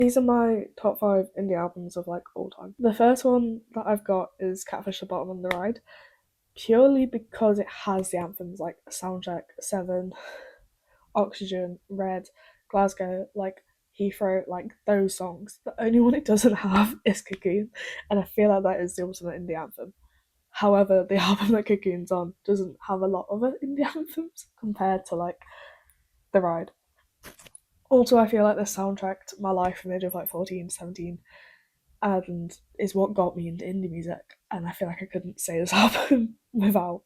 These are my top 5 indie albums of like all time. The first one that I've got is Catfish the Bottom on the Ride, purely because it has the anthems like Soundcheck, Seven, Oxygen, Red, Glasgow, like Heathrow, like those songs. The only one it doesn't have is Cocoon, and I feel like that is the ultimate indie anthem. However, the album that Cocoon's on doesn't have a lot of indie anthems compared to like The Ride. Also, I feel like the soundtrack to my life from the age of like 14, 17, and is what got me into indie music. And I feel like I couldn't say this album without,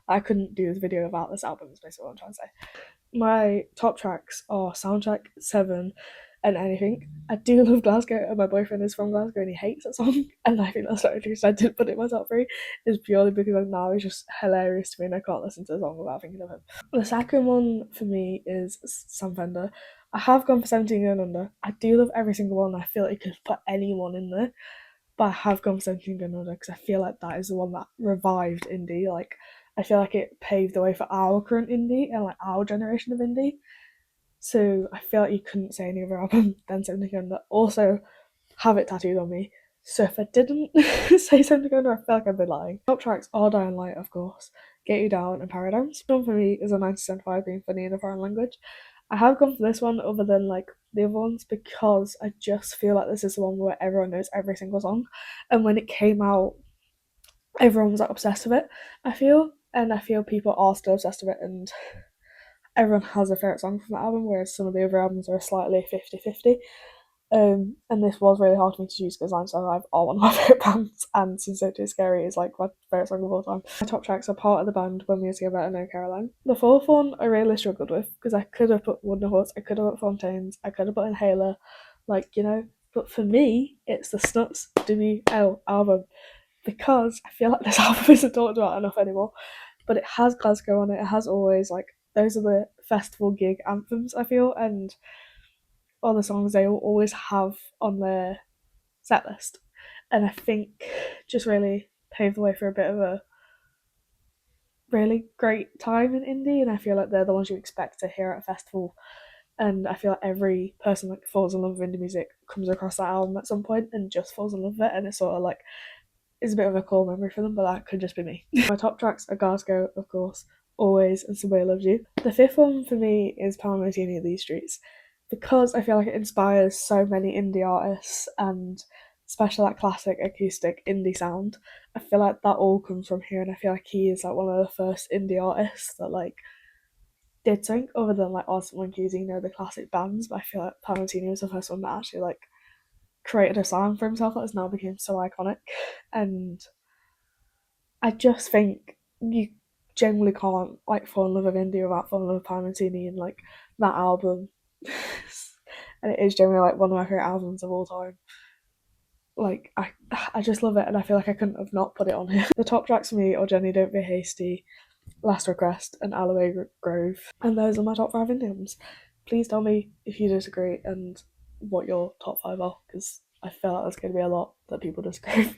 I couldn't do this video without this album, is basically what I'm trying to say. My top tracks are Soundcheck, Seven, and Anything. I do love Glasgow, and my boyfriend is from Glasgow and he hates that song, and I think that's not true, so I did put it in my top 3, is purely because like, now he's just hilarious to me and I can't listen to the song without thinking of him. The second one for me is Sam Fender. I have gone for 17 Going Under. I do love every single one. I feel like you could put anyone in there, but I have gone for 17 Going Under because I feel like that is the one that revived indie. Like, I feel like it paved the way for our current indie and like our generation of indie. So I feel like you couldn't say any other album than 17 Going Under. Also, have it tattooed on me. So if I didn't say 17 Going Under, I feel like I'd be lying. Top tracks are Dying Light, of course, Get You Down, and Paradigms. One for me is a 1975 being funny in a foreign language. I have gone for this one other than like the other ones because I just feel like this is the one where everyone knows every single song, and when it came out, everyone was like obsessed with it. And I feel people are still obsessed with it, and everyone has a favorite song from the album, whereas some of the other albums are slightly 50-50. And this was really hard for me to choose because I'm so alive are one of my favourite bands, and Sincerely Scary is like my favourite song of all time. My top tracks are part of the band When We Were Together and No Caroline. The fourth one I really struggled with because I could have put Wonderhorse, I could have put Fontaines, I could have put Inhaler, like, you know, but for me, it's the Snuts WL album because I feel like this album isn't talked about enough anymore. But it has Glasgow on it, it has Always, like, those are the festival gig anthems, I feel, and all the songs they will always have on their set list. And I think just really paved the way for a bit of a really great time in indie, and I feel like they're the ones you expect to hear at a festival. And I feel like every person that falls in love with indie music comes across that album at some point and just falls in love with it, and it's sort of like is a bit of a core memory for them, but that could just be me. My top tracks are Glasgow, of course, Always, and Somebody Loves You. The fifth one for me is Palmer Martini of These Streets because I feel like it inspires so many indie artists, and especially that classic acoustic indie sound. I feel like that all comes from here, and I feel like he is like one of the first indie artists that like did something other than like Arctic Monkeys, you know, the classic bands. But I feel like Palmer Martini was the first one that actually like created a sound for himself that has now become so iconic. And I just think you generally can't like fall in love with indie without falling in love with Palantini and like that album. And it is generally like one of my favorite albums of all time. Like I just love it, and I feel like I couldn't have not put it on here. The top tracks for me are Jenny Don't Be Hasty, Last Request, and Alloway Grove, and those are my top 5 indie albums. Please tell me if you disagree and what your top 5 are, because I feel like there's going to be a lot that people disagree.